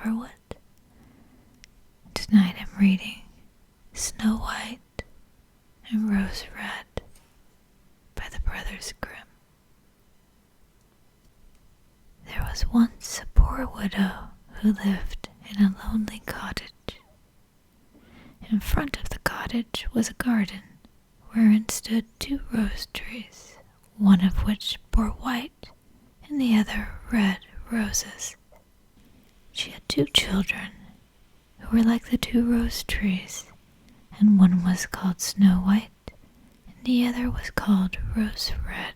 Silverwood. Tonight I'm reading Snow White and Rose Red by the brothers Grimm. There was once a poor widow who lived in a lonely cottage. In front of the cottage was a garden wherein stood 2 rose trees, one of which bore white and the other red roses. She had 2 children who were like the 2 rose trees, and one was called Snow White and the other was called Rose Red.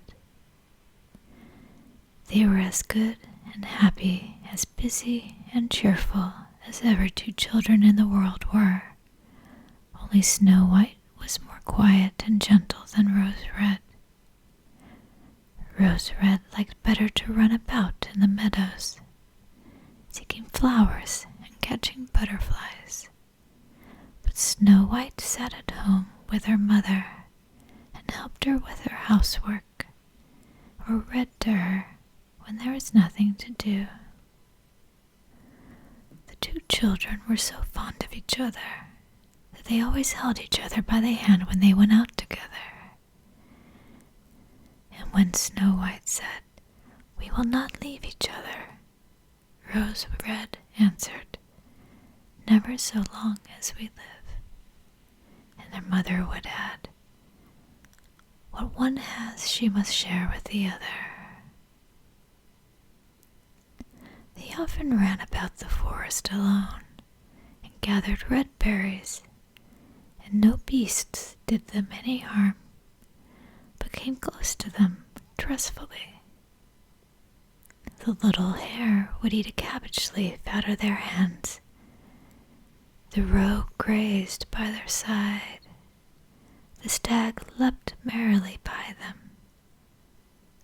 They were as good and happy, as busy and cheerful as ever 2 children in the world were, only Snow White was more quiet and gentle than Rose Red. Rose Red liked better to run about in the meadows, seeking flowers and catching butterflies. But Snow White sat at home with her mother and helped her with her housework, or read to her when there was nothing to do. The 2 children were so fond of each other that they always held each other by the hand when they went out together. And when Snow White said, "We will not leave each other," Rose Red answered, "Never so long as we live." And their mother would add, "What one has she must share with the other." They often ran about the forest alone and gathered red berries, and no beasts did them any harm, but came close to them trustfully. The little hare would eat a cabbage leaf out of their hands. The roe grazed by their side. The stag leapt merrily by them,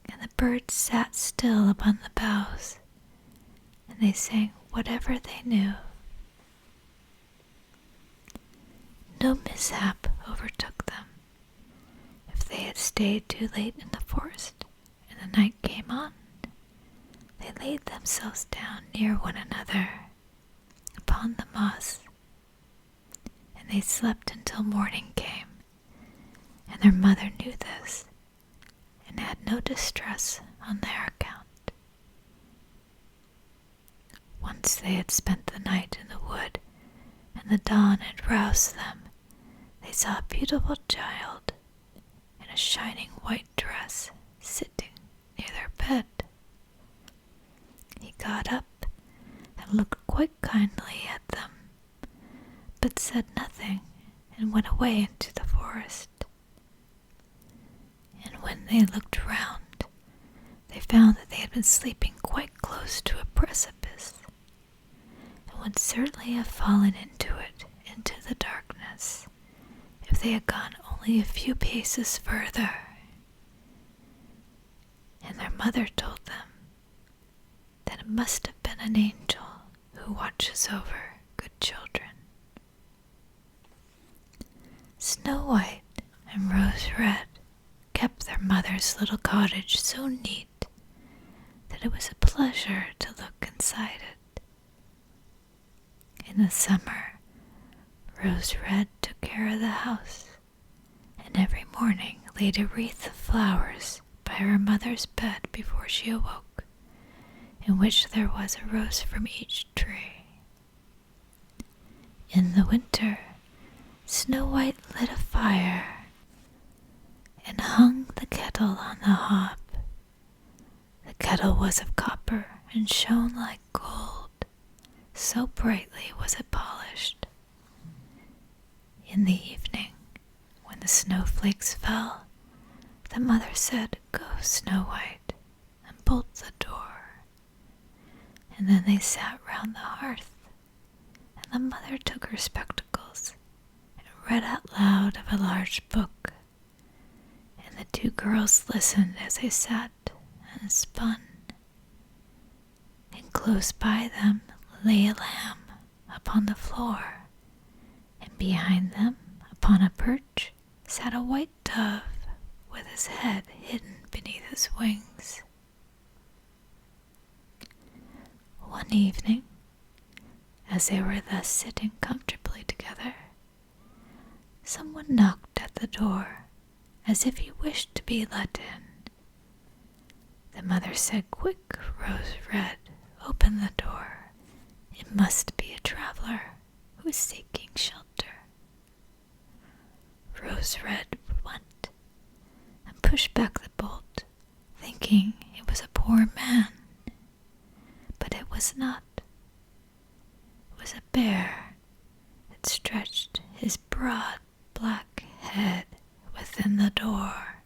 and the birds sat still upon the boughs, and they sang whatever they knew. No mishap overtook them. If they had stayed too late in the forest and the night came on, they laid themselves down near one another upon the moss, and they slept until morning came, and their mother knew this and had no distress on their account. Once they had spent the night in the wood, and the dawn had roused them, they saw a beautiful child in a shining white dress sitting near their bed. He got up and looked quite kindly at them, but said nothing and went away into the forest. And when they looked round, they found that they had been sleeping quite close to a precipice, and would certainly have fallen into it, into the darkness, if they had gone only a few paces further. And their mother told them that it must have been an angel who watches over good children. Snow White and Rose Red kept their mother's little cottage so neat that it was a pleasure to look inside it. In the summer, Rose Red took care of the house, and every morning laid a wreath of flowers by her mother's bed before she awoke, in which there was a rose from each tree. In the winter, Snow White lit a fire and hung the kettle on the hob. The kettle was of copper and shone like gold, so brightly was it polished. In the evening, when the snowflakes fell, the mother said, "Go, Snow White, and bolt the door." And then they sat round the hearth, and the mother took her spectacles and read out loud of a large book, and the 2 girls listened as they sat and spun. And close by them lay a lamb upon the floor, and behind them, upon a perch, sat a white dove with his head hidden beneath his wings. One evening, As they were thus sitting comfortably together, someone knocked at the door, as if he wished to be let in. The mother said, "Quick, Rose Red, open the door. It must be a traveler who is seeking shelter." Rose Red went and pushed back the bolt, thinking it was a poor man. But it was not. It was a bear that stretched his broad black head within the door.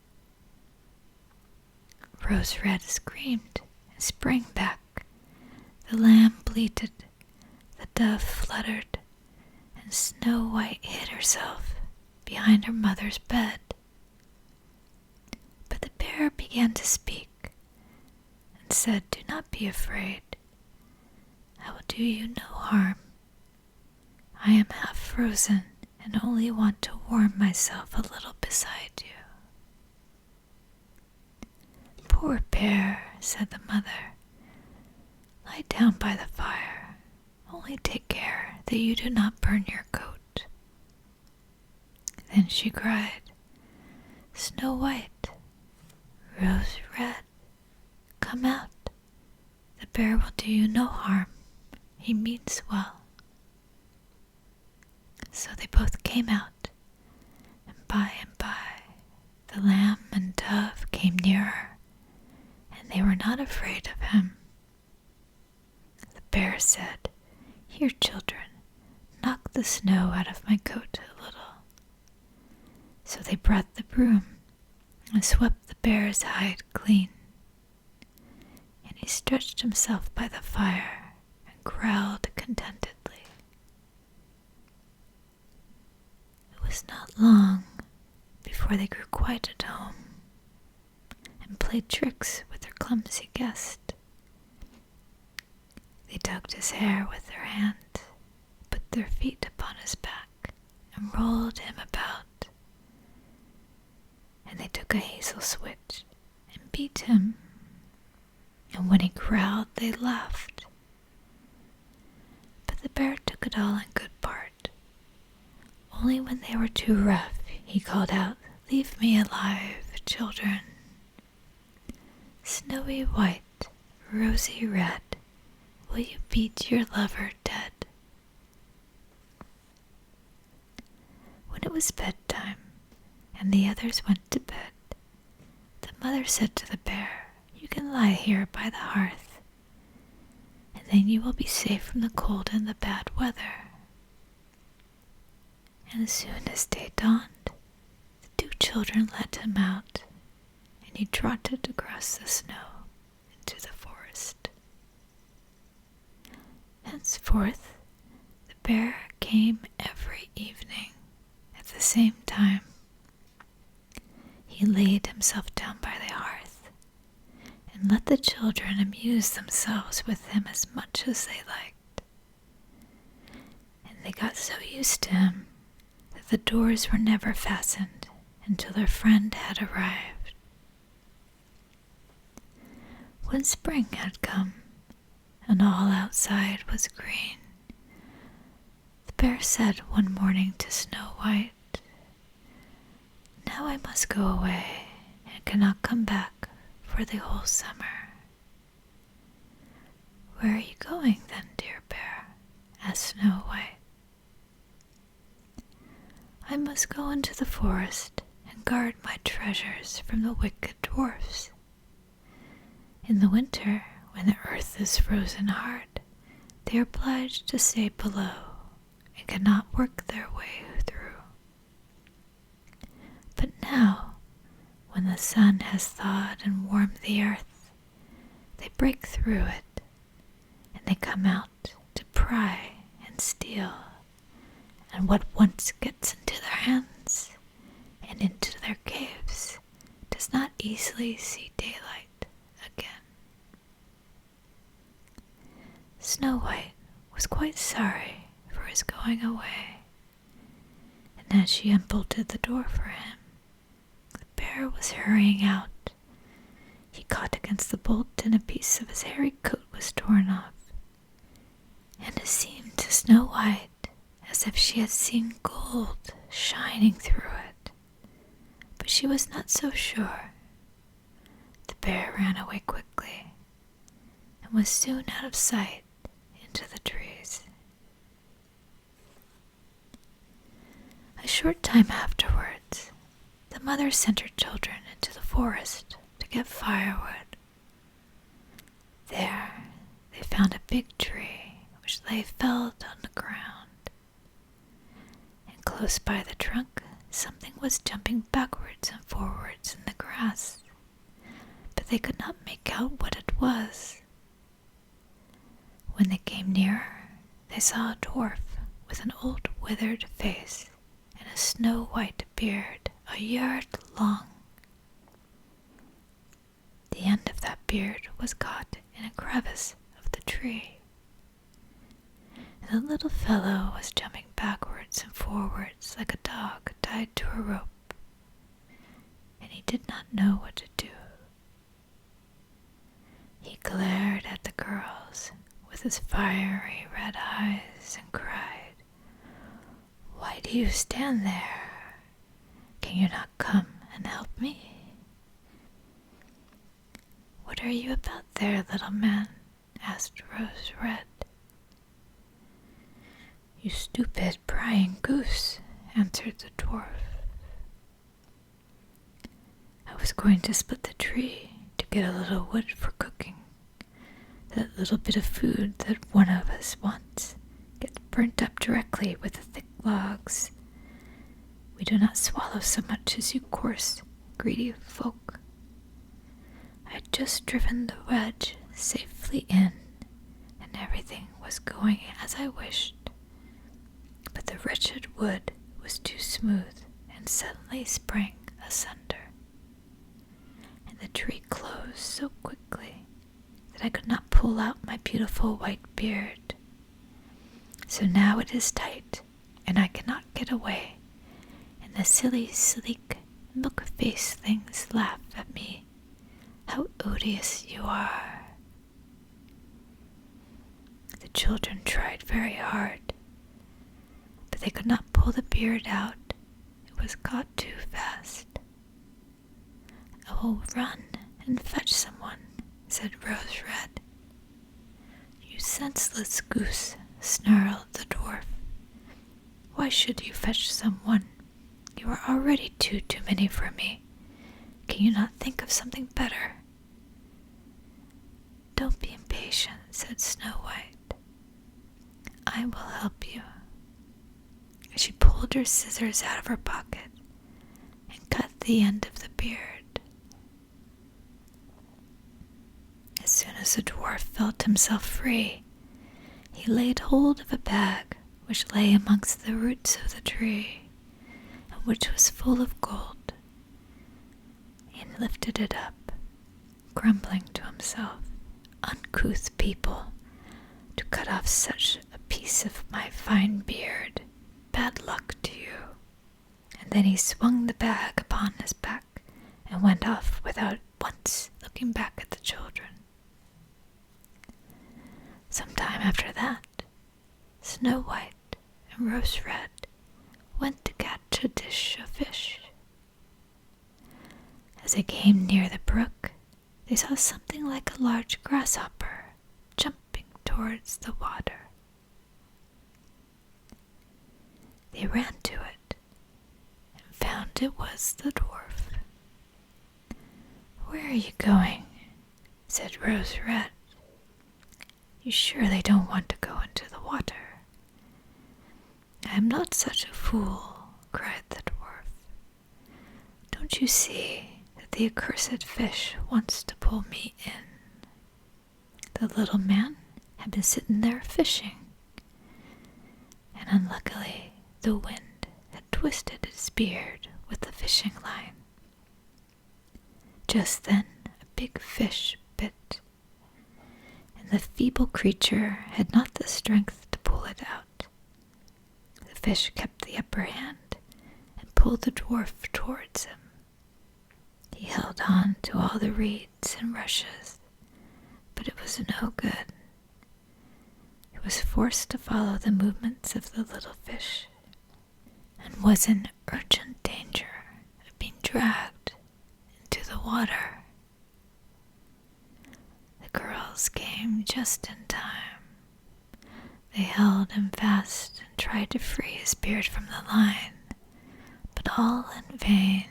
Rose Red screamed and sprang back. The lamb bleated, the dove fluttered, and Snow White hid herself behind her mother's bed. But the bear began to speak and said, "Do not be afraid. I will do you no harm. I am half frozen and only want to warm myself a little beside you." "Poor bear," said the mother, "lie down by the fire. Only take care that you do not burn your coat." Then she cried, "Snow White, Rose Red, come out. The bear will do you no harm. He means well." So they both came out, and by the lamb and dove came nearer, and they were not afraid of him. The bear said, "Here, children, knock the snow out of my coat a little." So they brought the broom and swept the bear's hide clean, and he stretched himself by the fire and growled contentedly. It was not long before they grew quite at home and played tricks with their clumsy guest. They tugged his hair with their hands, put their feet upon his back, and rolled him about. And they took a hazel switch and beat him, and when he growled they laughed. But the bear took it all in good part. Only when they were too rough, he called out, "Leave me alive, children. Snowy White, Rosy Red, will you beat your lover dead?" When it was bedtime, and the others went to bed, the mother said to the bear, "You can lie here by the hearth, and then you will be safe from the cold and the bad weather." And as soon as day dawned, the two children let him out, and he trotted across the snow into the forest. Henceforth, the bear came every evening at the same time. He laid himself down by the hearth and let the children amuse themselves with him as much as they liked. And they got so used to him that the doors were never fastened until their friend had arrived. When spring had come and all outside was green, the bear said one morning to Snow White, "Now I must go away and cannot come back for the whole summer." "Where are you going then, dear bear?" asked Snow White. "I must go into the forest and guard my treasures from the wicked dwarfs. In the winter, when the earth is frozen hard, they are obliged to stay below and cannot work their way through. But now, when the sun has thawed and warmed the earth, they break through it, and they come out to pry and steal, and what once gets into their hands and into their caves does not easily see daylight again." Snow White was quite sorry for his going away, and as she unbolted the door for him, the bear was hurrying out. He caught against the bolt, and a piece of his hairy coat was torn off, and it seemed to Snow White as if she had seen gold shining through it, but she was not so sure. The bear ran away quickly and was soon out of sight into the trees. A short time afterwards, the mother sent her children into the forest to get firewood. There, they found a big tree which lay felled on the ground, and close by the trunk, something was jumping backwards and forwards in the grass, but they could not make out what it was. When they came nearer, they saw a dwarf with an old withered face and a snow-white beard 1 yard long. The end of that beard was caught in a crevice of the tree, and the little fellow was jumping backwards and forwards like a dog tied to a rope, and he did not know what to do. He glared at the girls with his fiery red eyes and cried, "Why do you stand there? Can you not come and help me?" "What are you about there, little man?" asked Rose Red. "You stupid prying goose," answered the dwarf. "I was going to split the tree to get a little wood for cooking. That little bit of food that one of us wants gets burnt up directly with the thick logs. We do not swallow so much as you coarse, greedy folk." I had just driven the wedge safely in, and everything was going as I wished, but the wretched wood was too smooth and suddenly sprang asunder, and the tree closed so quickly that I could not pull out my beautiful white beard. So now it is tight, and I cannot get away, and the silly, sleek, milk-faced things laugh at me. How odious you are. The children tried very hard, but they could not pull the beard out. It was caught too fast. "I will run and fetch someone," said Rose Red. "You senseless goose," snarled the dwarf. "Why should you fetch someone? You are already too many for me. Can you not think of something better?" "Don't be impatient," said Snow White. "I will help you." She pulled her scissors out of her pocket and cut the end of the beard. As soon as the dwarf felt himself free, he laid hold of a bag which lay amongst the roots of the tree, and which was full of gold. He lifted it up, grumbling to himself, "Uncouth people, to cut off such a piece of my fine beard. Bad luck to you." And then he swung the bag upon his back and went off without once looking back at the children. Some time after that, Snow White and Rose Red went to catch a dish of fish. As they came near the brook, they saw something like a large grasshopper jumping towards the water. They ran to it and found it was the dwarf. "Where are you going?" said Rose Red. "You surely don't want to go into the water." "I am not such a fool," cried the dwarf. "Don't you see that the accursed fish wants to pull me in?" The little man had been sitting there fishing, and unluckily the wind had twisted his beard with the fishing line. Just then a big fish bit, and the feeble creature had not the strength to pull it out. The fish kept the upper hand and pulled the dwarf towards him. He held on to all the reeds and rushes, but it was no good. It was forced to follow the movements of the little fish and was in urgent danger of being dragged into the water. The girls came just in time. They held him fast and tried to free his beard from the line, but all in vain.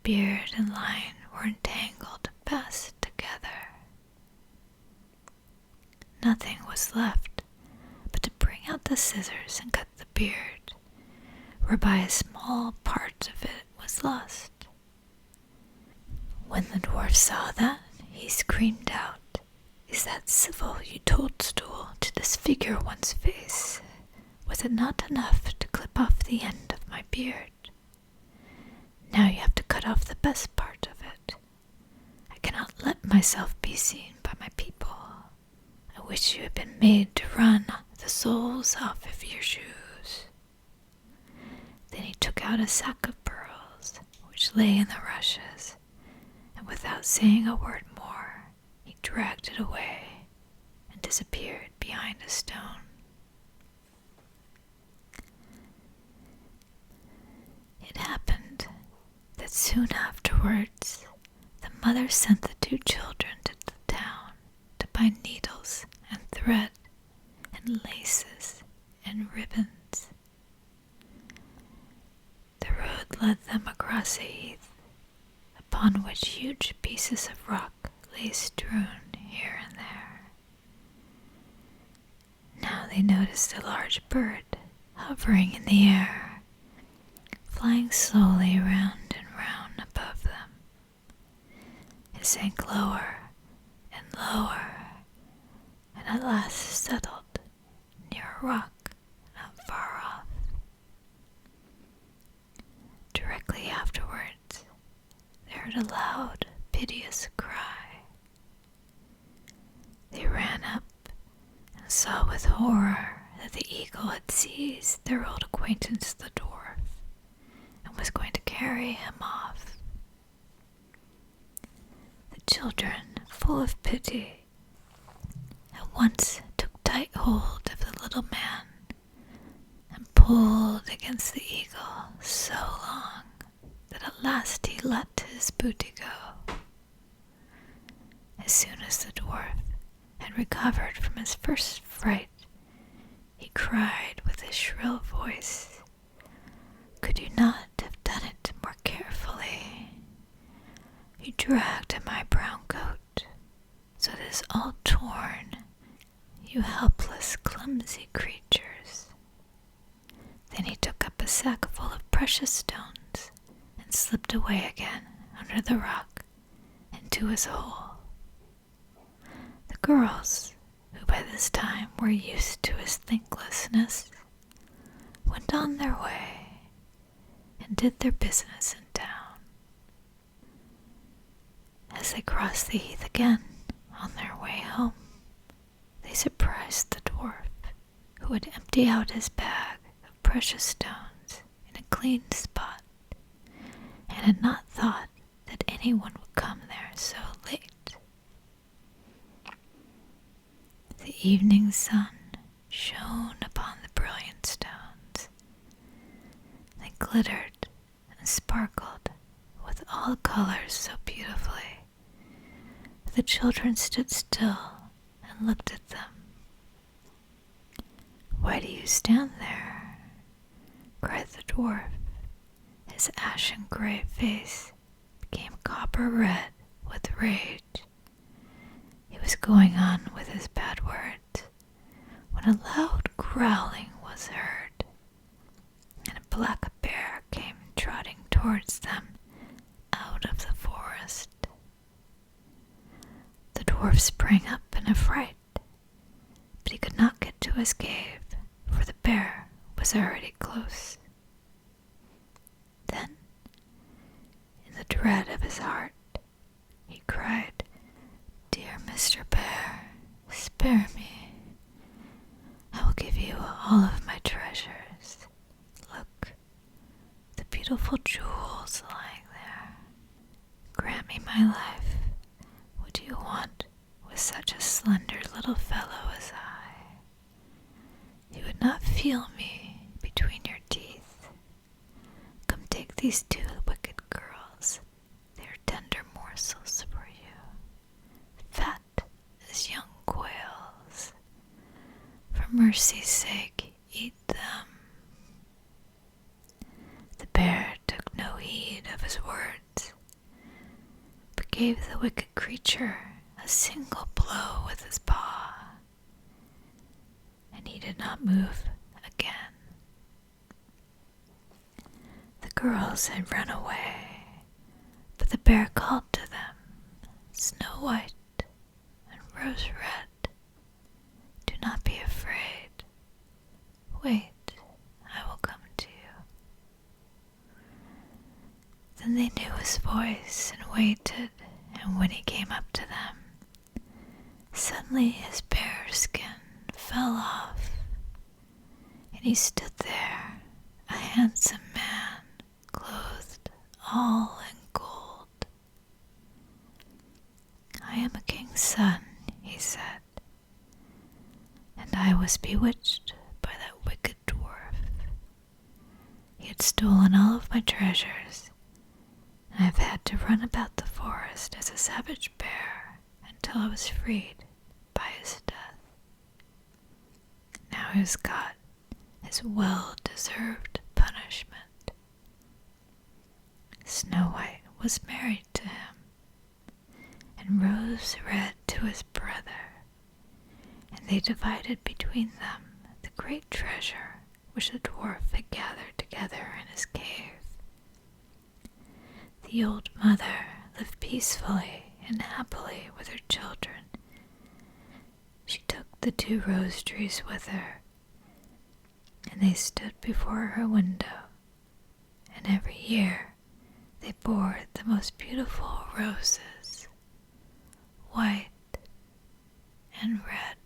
Beard and line were entangled fast together. Nothing was left but to bring out the scissors and cut the beard, whereby a small part of it was lost. When the dwarf saw that, he screamed out, "Is that civil, you toadstool, to disfigure one's face? Was it not enough to clip off the end of my beard? Now you have to cut off the best part of it. I cannot let myself be seen by my people. I wish you had been made to run the soles off of your shoes." Then he took out a sack of pearls, which lay in the rushes, and without saying a word more, he dragged it away and disappeared behind a stone. It happened that soon afterwards, the mother sent the two children to the town to buy needles and thread and laces and ribbons. The road led them across a heath, upon which huge pieces of rock lay strewn here and there. Now they noticed a large bird hovering in the air, flying slowly round and round above them. It sank lower and lower, and at last settled near a rock not far off. Directly afterwards, they heard a loud, piteous cry. They ran up and saw with horror that the eagle had seized their old acquaintance the dwarf and was going to carry him off. The children, full of pity, at once took tight hold of the little man and pulled against the eagle so long that at last he let his booty go. As soon as the dwarf had recovered from his first fright, he cried with a shrill voice, "Could you not have done it more carefully? You dragged at my brown coat, so it is all torn, you helpless, clumsy creatures." Then he took up a sack full of precious stones and slipped away again under the rock into his hole. The girls, who by this time were used to his thanklessness, went on their way and did their business in town. As they crossed the heath again on their way home, they surprised the dwarf, who had emptied out his bag of precious stones in a clean spot, and had not thought that anyone would come there so late. The evening sun shone upon the brilliant stones. They glittered and sparkled with all colors so beautifully that the children stood still and looked at them. "Why do you stand there?" cried the dwarf. His ashen gray face became copper red with rage. He was going on with his bad words when a loud growling was heard, and a black bear came trotting towards them out of the forest. The dwarf sprang up in a fright, but he could not get to his cave, for the bear was already close. Then, in the dread of his heart, he cried, "Dear Mr. Bear, spare me. I will give you all of my treasures. Look, the beautiful jewels lying there. Grant me my life. What do you want with such a slender little fellow as I?" cannot feel me between your teeth. Come take these 2 wicked girls. They are tender morsels for you, fat as young quails. For mercy's sake, eat them. The bear took no heed of his words, but gave the wicked creature a single blow with his paw, and he did not move again. The girls had run away, but the bear called to them, Snow White and Rose Red, do not be afraid. Wait, I will come to you. Then they knew his voice and waited, and when he came up to them, suddenly his bear skin fell off, and he stood there, a handsome man, clothed all in gold. I am a king's son, he said, and I was bewitched by that wicked dwarf. He had stolen all of my treasures, and I've had to run about the forest as a savage bear until I was freed by his death. Now he has got his well-deserved punishment. Snow White was married to him, and Rose Red to his brother, and they divided between them the great treasure which the dwarf had gathered together in his cave. The old mother lived peacefully and happily with her children. She took the 2 rose trees with her, and they stood before her window, and every year they bore the most beautiful roses, white and red.